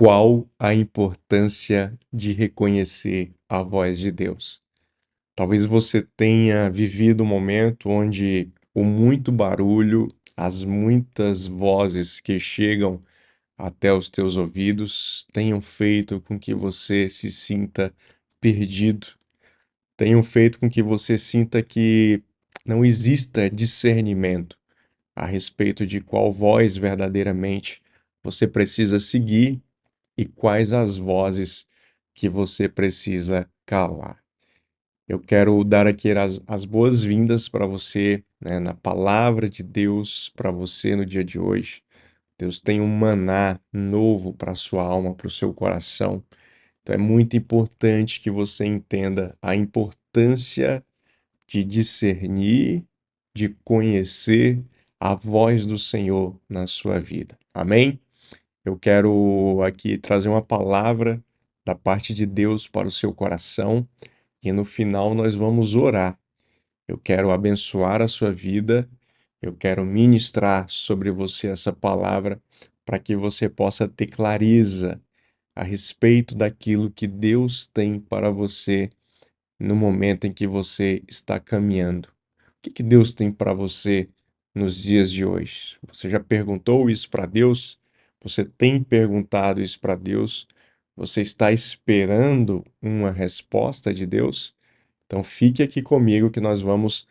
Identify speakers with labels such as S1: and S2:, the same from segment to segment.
S1: Qual a importância de reconhecer a voz de Deus? Talvez você tenha vivido um momento onde o muito barulho, as muitas vozes que chegam até os teus ouvidos tenham feito com que você se sinta perdido, tenham feito com que você sinta que não exista discernimento a respeito de qual voz verdadeiramente você precisa seguir e quais as vozes que você precisa calar. Eu quero dar aqui as boas-vindas para você, né, na palavra de Deus para você no dia de hoje. Deus tem um maná novo para a sua alma, para o seu coração. Então é muito importante que você entenda a importância de discernir, de conhecer a voz do Senhor na sua vida. Amém? Eu quero aqui trazer uma palavra da parte de Deus para o seu coração e no final nós vamos orar. Eu quero abençoar a sua vida, eu quero ministrar sobre você essa palavra para que você possa ter clareza a respeito daquilo que Deus tem para você no momento em que você está caminhando. O que Deus tem para você nos dias de hoje? Você já perguntou isso para Deus? Você tem perguntado isso para Deus? Você está esperando uma resposta de Deus? Então fique aqui comigo que nós vamos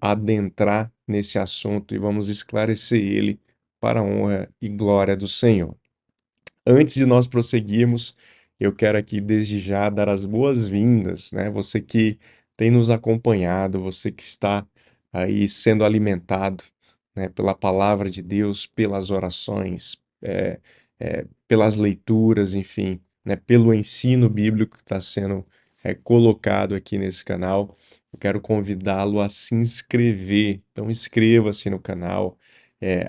S1: adentrar nesse assunto e vamos esclarecer ele para a honra e glória do Senhor. Antes de nós prosseguirmos, eu quero aqui desde já dar as boas-vindas, né? Você que tem nos acompanhado, você que está aí sendo alimentado, né, pela palavra de Deus, pelas orações, pelas leituras, enfim, né, pelo ensino bíblico que está sendo colocado aqui nesse canal. Eu quero convidá-lo a se inscrever. Então, inscreva-se no canal,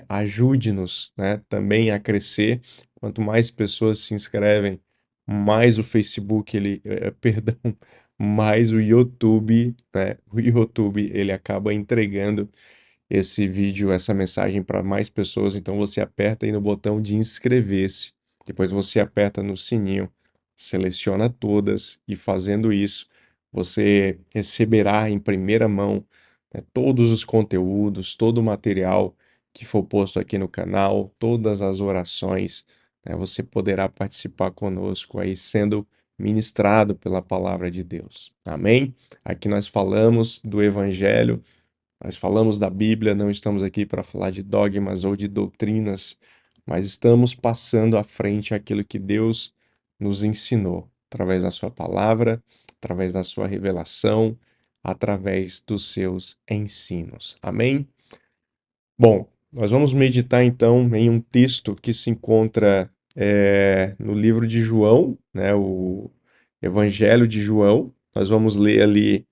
S1: ajude-nos, né, também a crescer. Quanto mais pessoas se inscrevem, mais o Facebook, perdão, mais o YouTube, né? O YouTube, ele acaba entregando esse vídeo, essa mensagem para mais pessoas. Então você aperta aí no botão de inscrever-se. Depois você aperta no sininho, seleciona todas e fazendo isso, você receberá em primeira mão, né, todos os conteúdos, todo o material que for posto aqui no canal, todas as orações, né, você poderá participar conosco aí sendo ministrado pela palavra de Deus. Amém? Aqui nós falamos do Evangelho, nós falamos da Bíblia, não estamos aqui para falar de dogmas ou de doutrinas, mas estamos passando à frente aquilo que Deus nos ensinou, através da sua palavra, através da sua revelação, através dos seus ensinos. Amém? Bom, nós vamos meditar então em um texto que se encontra no livro de João, né, o Evangelho de João. Nós vamos ler ali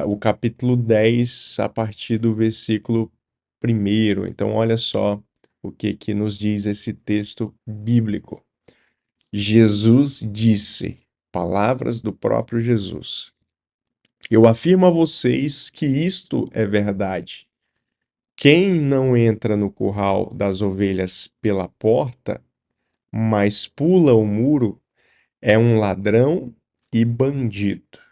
S1: o capítulo 10, a partir do versículo 1. Então, olha só o que nos diz esse texto bíblico. Jesus disse, palavras do próprio Jesus: Eu afirmo a vocês que isto é verdade. Quem não entra no curral das ovelhas pela porta, mas pula o muro, é um ladrão e bandido.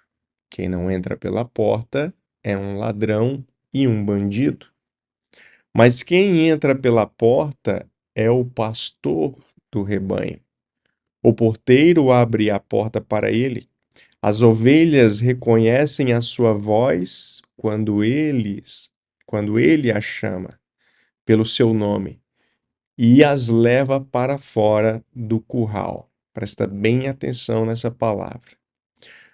S1: Quem não entra pela porta é um ladrão e um bandido. Mas quem entra pela porta é o pastor do rebanho. O porteiro abre a porta para ele. As ovelhas reconhecem a sua voz quando ele as chama pelo seu nome e as leva para fora do curral. Presta bem atenção nessa palavra.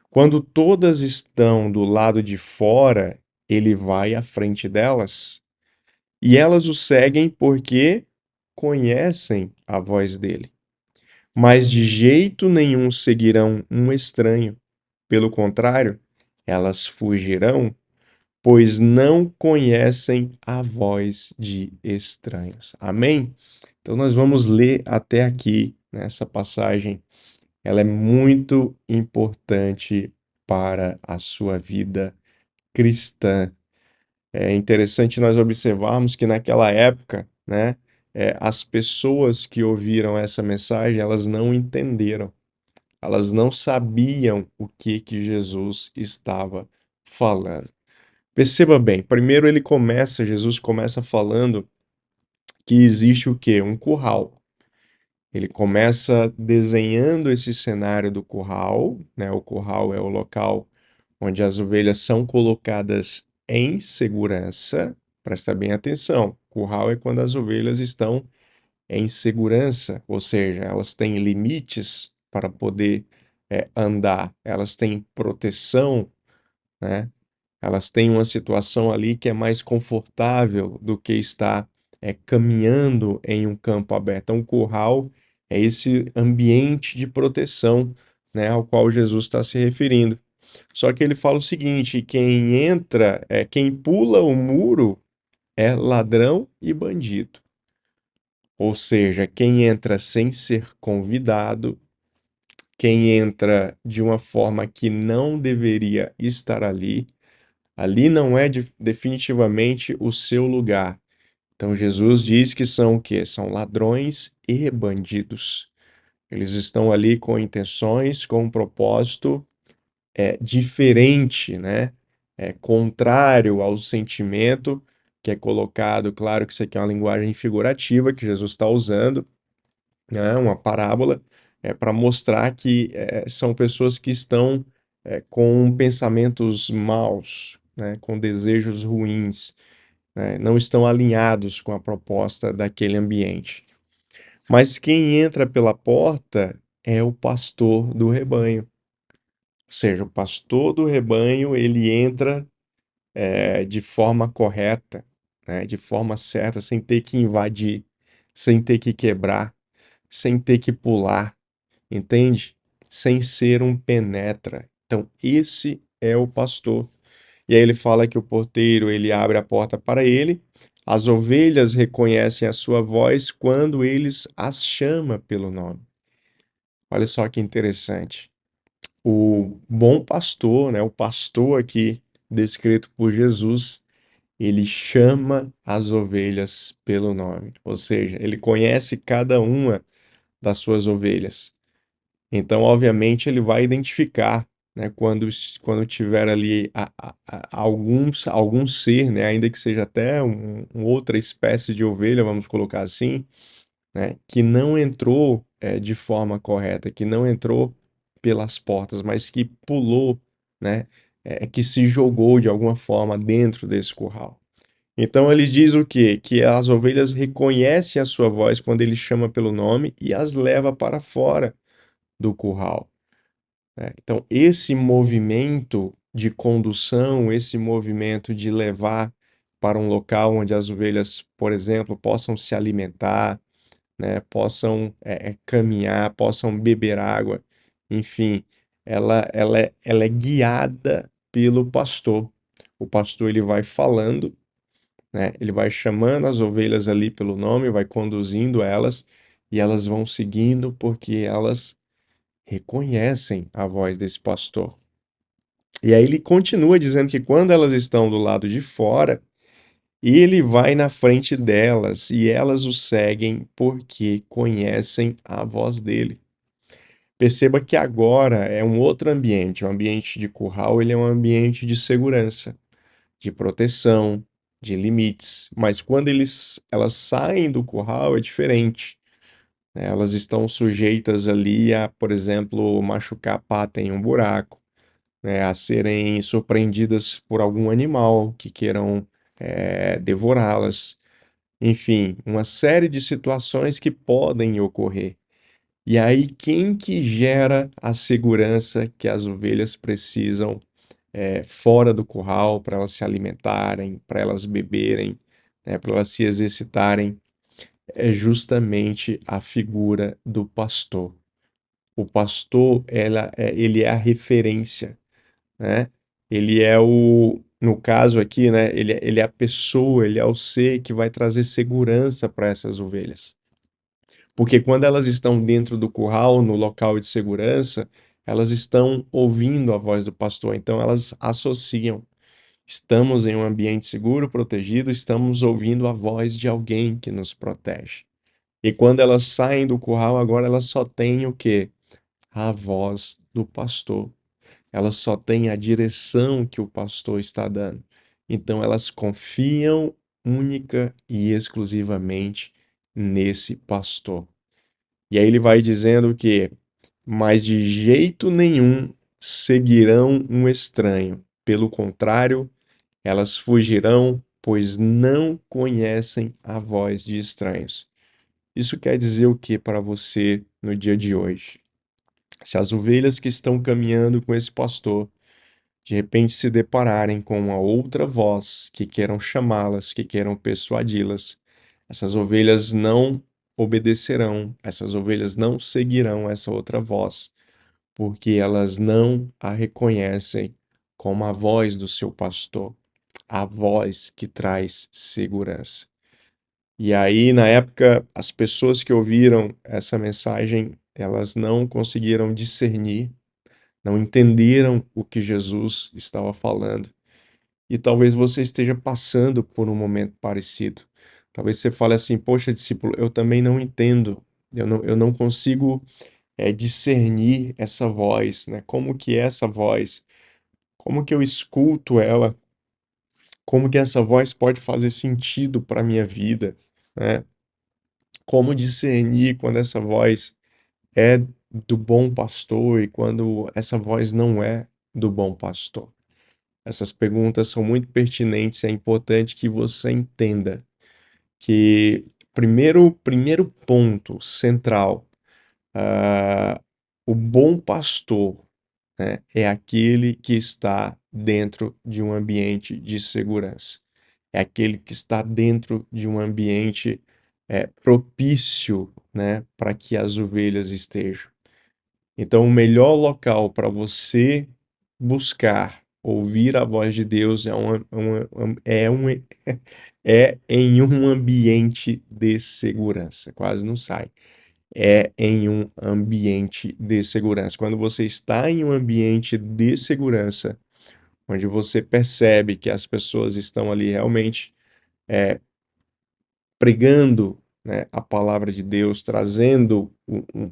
S1: Quando todas estão do lado de fora, ele vai à frente delas e elas o seguem porque conhecem a voz dele. Mas de jeito nenhum seguirão um estranho. Pelo contrário, elas fugirão, pois não conhecem a voz de estranhos. Amém? Então nós vamos ler até aqui nessa passagem. Ela é muito importante para a sua vida cristã. É interessante nós observarmos que naquela época, né, as pessoas que ouviram essa mensagem, elas não entenderam, elas não sabiam o que que Jesus estava falando. Perceba bem, primeiro Jesus começa falando que existe o quê? Um curral. Ele começa desenhando esse cenário do curral, né? O curral é o local onde as ovelhas são colocadas em segurança. Presta bem atenção. Curral é quando as ovelhas estão em segurança, ou seja, elas têm limites para poder andar, elas têm proteção, né? Elas têm uma situação ali que é mais confortável do que estar caminhando em um campo aberto. Então, um curral é esse ambiente de proteção, né, ao qual Jesus está se referindo. Só que ele fala o seguinte: quem pula o muro é ladrão e bandido. Ou seja, quem entra sem ser convidado, quem entra de uma forma que não deveria estar ali, ali não é definitivamente o seu lugar. Então Jesus diz que são o quê? São ladrões e bandidos. Eles estão ali com intenções, com um propósito diferente, né? É contrário ao sentimento que é colocado. Claro que isso aqui é uma linguagem figurativa que Jesus está usando, né? Uma parábola, para mostrar que são pessoas que estão com pensamentos maus, né? Com desejos ruins, né? Não estão alinhados com a proposta daquele ambiente. Mas quem entra pela porta é o pastor do rebanho. Ou seja, o pastor do rebanho, ele entra de forma correta, né? De forma certa, sem ter que invadir, sem ter que quebrar, sem ter que pular, entende? Sem ser um penetra. Então, esse é o pastor. E aí ele fala que o porteiro, ele abre a porta para ele. As ovelhas reconhecem a sua voz quando eles as chama pelo nome. Olha só que interessante. O bom pastor, né, o pastor aqui descrito por Jesus, ele chama as ovelhas pelo nome. Ou seja, ele conhece cada uma das suas ovelhas. Então, obviamente, ele vai identificar, né, quando tiver ali algum ser, né, ainda que seja até uma outra espécie de ovelha, vamos colocar assim, né, que não entrou de forma correta, que não entrou pelas portas, mas que pulou, né, que se jogou de alguma forma dentro desse curral. Então ele diz o quê? Que as ovelhas reconhecem a sua voz quando ele chama pelo nome e as leva para fora do curral, né? Então, esse movimento de condução, esse movimento de levar para um local onde as ovelhas, por exemplo, possam se alimentar, né, possam caminhar, possam beber água, enfim, ela é guiada pelo pastor. O pastor ele vai falando, né, ele vai chamando as ovelhas ali pelo nome, vai conduzindo elas e elas vão seguindo porque elas reconhecem a voz desse pastor. E aí ele continua dizendo que quando elas estão do lado de fora, ele vai na frente delas e elas o seguem porque conhecem a voz dele. Perceba que agora é um outro ambiente, o ambiente de curral, ele é um ambiente de segurança, de proteção, de limites, mas quando elas saem do curral é diferente, né? Elas estão sujeitas ali a, por exemplo, machucar a pata em um buraco, né? A serem surpreendidas por algum animal que queiram devorá-las. Enfim, uma série de situações que podem ocorrer. E aí, quem que gera a segurança que as ovelhas precisam fora do curral para elas se alimentarem, para elas beberem, né, para elas se exercitarem? É justamente a figura do pastor. O pastor, ele é a referência, né? Ele é no caso aqui, né? Ele é a pessoa, ele é o ser que vai trazer segurança para essas ovelhas. Porque quando elas estão dentro do curral, no local de segurança, elas estão ouvindo a voz do pastor, então elas associam. Estamos em um ambiente seguro, protegido, estamos ouvindo a voz de alguém que nos protege. E quando elas saem do curral, agora elas só têm o quê? A voz do pastor. Elas só têm a direção que o pastor está dando. Então elas confiam única e exclusivamente nesse pastor. E aí ele vai dizendo que, mas de jeito nenhum seguirão um estranho. Pelo contrário, elas fugirão, pois não conhecem a voz de estranhos. Isso quer dizer o que para você no dia de hoje? Se as ovelhas que estão caminhando com esse pastor de repente se depararem com uma outra voz que queiram chamá-las, que queiram persuadi-las, essas ovelhas não obedecerão, essas ovelhas não seguirão essa outra voz, porque elas não a reconhecem como a voz do seu pastor, a voz que traz segurança. E aí, na época, as pessoas que ouviram essa mensagem, elas não conseguiram discernir, não entenderam o que Jesus estava falando. E talvez você esteja passando por um momento parecido. Talvez você fale assim: poxa, discípulo, eu também não entendo, eu não consigo discernir essa voz, né? Como que é essa voz? Como que eu escuto ela? Como que essa voz pode fazer sentido para a minha vida, né? Como discernir quando essa voz é do bom pastor e quando essa voz não é do bom pastor? Essas perguntas são muito pertinentes e é importante que você entenda que primeiro ponto central, ah, o bom pastor, né, é aquele que está dentro de um ambiente de segurança. É aquele que está dentro de um ambiente propício, né, para que as ovelhas estejam. Então, o melhor local para você buscar ouvir a voz de Deus é em um ambiente de segurança. Quase não sai. É em um ambiente de segurança. Quando você está em um ambiente de segurança, onde você percebe que as pessoas estão ali realmente pregando, né, a palavra de Deus, trazendo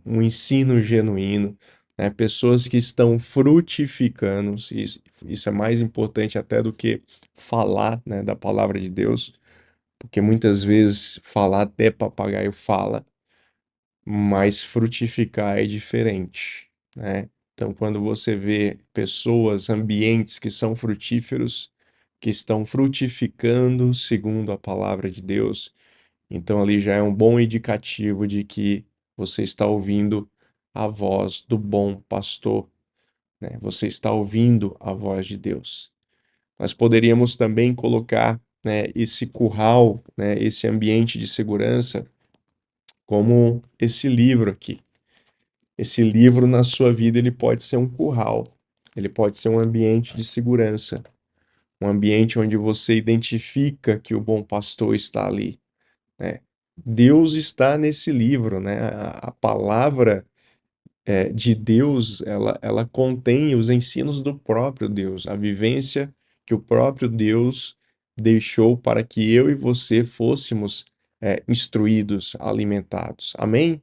S1: um ensino genuíno, né, pessoas que estão frutificando, isso é mais importante até do que falar, né, da palavra de Deus, porque muitas vezes falar até papagaio fala, mas frutificar é diferente, né? Então, quando você vê pessoas, ambientes que são frutíferos, que estão frutificando segundo a palavra de Deus, então ali já é um bom indicativo de que você está ouvindo a voz do bom pastor, né? Você está ouvindo a voz de Deus. Nós poderíamos também colocar, né, esse curral, né, esse ambiente de segurança, como esse livro aqui. Esse livro na sua vida ele pode ser um curral, ele pode ser um ambiente de segurança, um ambiente onde você identifica que o bom pastor está ali, né? Deus está nesse livro, né? A palavra de Deus, ela contém os ensinos do próprio Deus, a vivência que o próprio Deus deixou para que eu e você fôssemos instruídos, alimentados. Amém?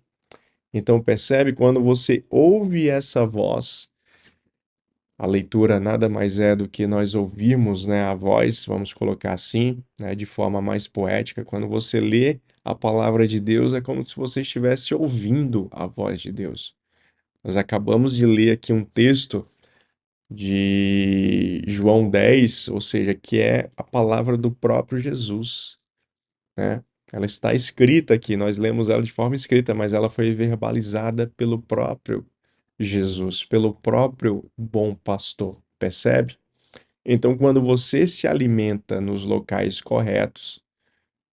S1: Então percebe quando você ouve essa voz, a leitura nada mais é do que nós ouvirmos, né, a voz, vamos colocar assim, né, de forma mais poética. Quando você lê a palavra de Deus, é como se você estivesse ouvindo a voz de Deus. Nós acabamos de ler aqui um texto de João 10, ou seja, que é a palavra do próprio Jesus, né? Ela está escrita aqui, nós lemos ela de forma escrita, mas ela foi verbalizada pelo próprio Jesus, pelo próprio bom pastor, percebe? Então, quando você se alimenta nos locais corretos,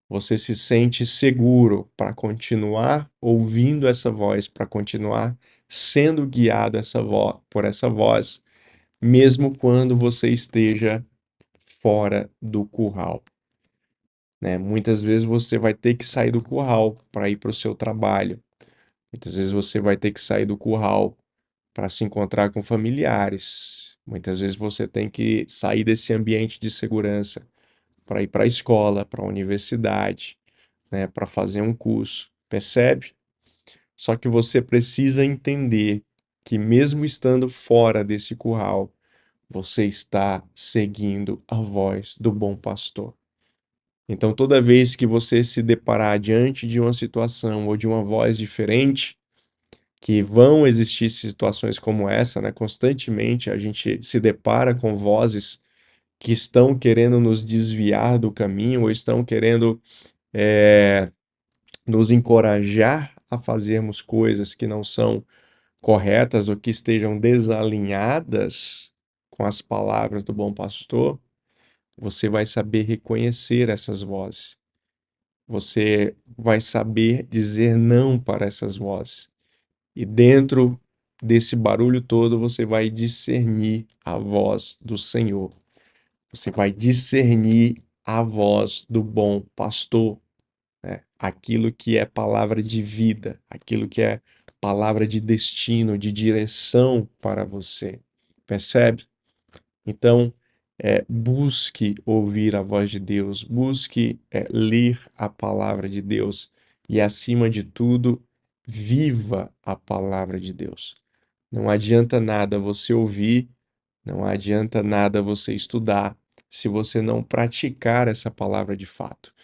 S1: você se sente seguro para continuar ouvindo essa voz, para continuar sendo guiado por essa voz, mesmo quando você esteja fora do curral, né? Muitas vezes você vai ter que sair do curral para ir para o seu trabalho. Muitas vezes você vai ter que sair do curral para se encontrar com familiares. Muitas vezes você tem que sair desse ambiente de segurança para ir para a escola, para a universidade, né, para fazer um curso. percebe? Só que você precisa entender que mesmo estando fora desse curral, você está seguindo a voz do bom pastor. Então, toda vez que você se deparar diante de uma situação ou de uma voz diferente, que vão existir situações como essa, né? Constantemente a gente se depara com vozes que estão querendo nos desviar do caminho ou estão querendo eh, nos encorajar a fazermos coisas que não são corretas ou que estejam desalinhadas com as palavras do bom pastor, você vai saber reconhecer essas vozes. Você vai saber dizer não para essas vozes. E dentro desse barulho todo, você vai discernir a voz do Senhor. Você vai discernir a voz do bom pastor, né? Aquilo que é palavra de vida, aquilo que é palavra de destino, de direção para você. Percebe? Então, busque ouvir a voz de Deus, busque ler a palavra de Deus e, acima de tudo, viva a palavra de Deus. Não adianta nada você ouvir, não adianta nada você estudar, se você não praticar essa palavra de fato.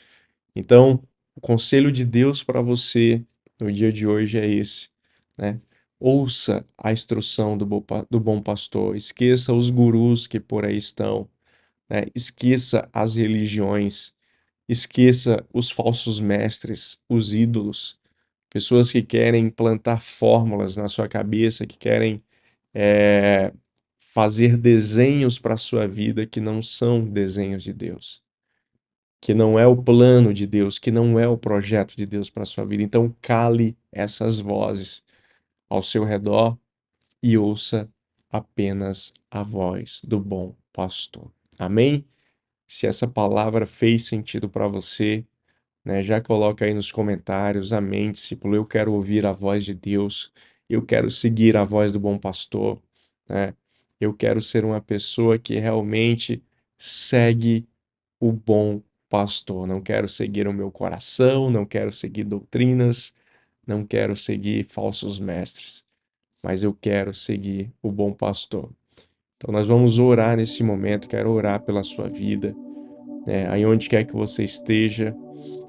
S1: Então, o conselho de Deus para você no dia de hoje é esse, né? Ouça a instrução do bom pastor, esqueça os gurus que por aí estão, né? Esqueça as religiões, esqueça os falsos mestres, os ídolos, pessoas que querem plantar fórmulas na sua cabeça, que querem eh, fazer desenhos para a sua vida que não são desenhos de Deus, que não é o plano de Deus, que não é o projeto de Deus para a sua vida. Então, cale essas vozes ao seu redor e ouça apenas a voz do bom pastor. Amém? Se essa palavra fez sentido para você, né, já coloca aí nos comentários, amém, discípulo, eu quero ouvir a voz de Deus, eu quero seguir a voz do bom pastor, né? Eu quero ser uma pessoa que realmente segue o bom pastor. Não quero seguir o meu coração, não quero seguir doutrinas, não quero seguir falsos mestres, mas eu quero seguir o bom pastor. Então nós vamos orar nesse momento, quero orar pela sua vida, né? Aí onde quer que você esteja,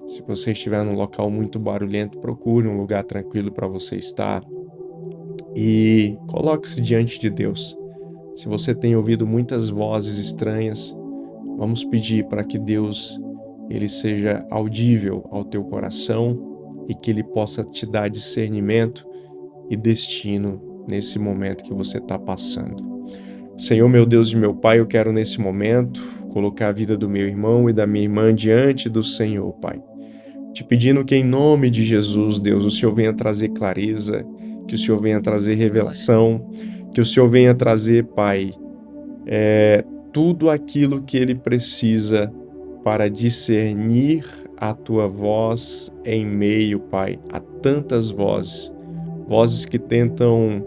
S1: se você estiver num local muito barulhento, procure um lugar tranquilo para você estar e coloque-se diante de Deus. Se você tem ouvido muitas vozes estranhas, vamos pedir para que Deus ele seja audível ao teu coração e que ele possa te dar discernimento e destino nesse momento que você está passando. Senhor, meu Deus e meu Pai, eu quero nesse momento colocar a vida do meu irmão e da minha irmã diante do Senhor, Pai. Te pedindo que em nome de Jesus, Deus, o Senhor venha trazer clareza, que o Senhor venha trazer revelação, que o Senhor venha trazer, Pai, tudo aquilo que ele precisa para discernir a tua voz em meio, Pai, a tantas vozes, vozes que tentam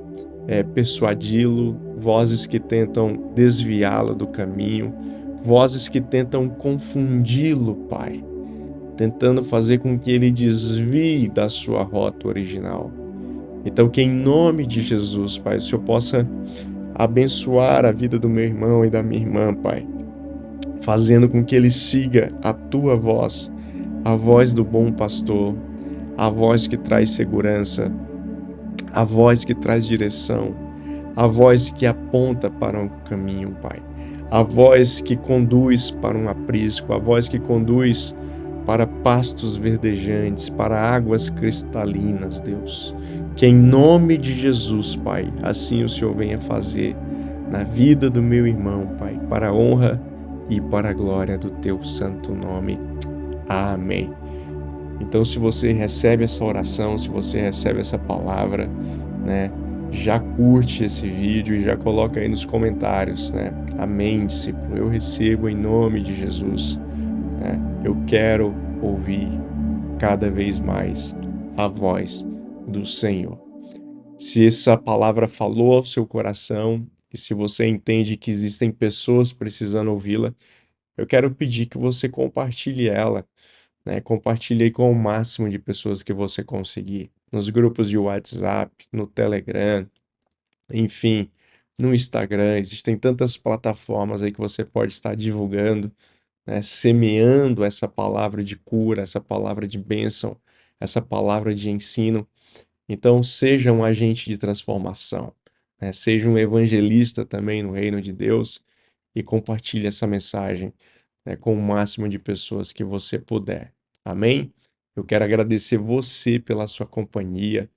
S1: persuadi-lo, vozes que tentam desviá-lo do caminho, vozes que tentam confundi-lo, Pai, tentando fazer com que ele desvie da sua rota original. Então, que em nome de Jesus, Pai, o Senhor possa abençoar a vida do meu irmão e da minha irmã, Pai, fazendo com que ele siga a tua voz, a voz do bom pastor, a voz que traz segurança, a voz que traz direção, a voz que aponta para um caminho, Pai, a voz que conduz para um aprisco, a voz que conduz para pastos verdejantes, para águas cristalinas, Deus. Que em nome de Jesus, Pai, assim o Senhor venha fazer na vida do meu irmão, Pai, para a honra e para a glória do teu santo nome. Amém. Então, se você recebe essa oração, se você recebe essa palavra, né, já curte esse vídeo e já coloca aí nos comentários, né? Amém, discípulo. Eu recebo em nome de Jesus, né? Eu quero ouvir cada vez mais a voz do Senhor. Se essa palavra falou ao seu coração e se você entende que existem pessoas precisando ouvi-la, eu quero pedir que você compartilhe ela, né? Compartilhe aí com o máximo de pessoas que você conseguir, nos grupos de WhatsApp, no Telegram, enfim, no Instagram. Existem tantas plataformas aí que você pode estar divulgando, né? Semeando essa palavra de cura, essa palavra de bênção, essa palavra de ensino. Então, seja um agente de transformação, né? Seja um evangelista também no reino de Deus e compartilhe essa mensagem, né, com o máximo de pessoas que você puder. Amém? Eu quero agradecer você pela sua companhia.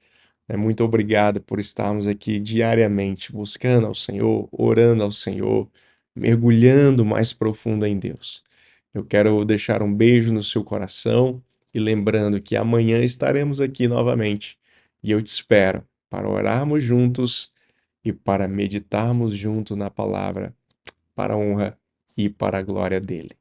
S1: Muito obrigado por estarmos aqui diariamente buscando ao Senhor, orando ao Senhor, mergulhando mais profundo em Deus. Eu quero deixar um beijo no seu coração e lembrando que amanhã estaremos aqui novamente e eu te espero para orarmos juntos e para meditarmos junto na palavra, para a honra e para a glória dele.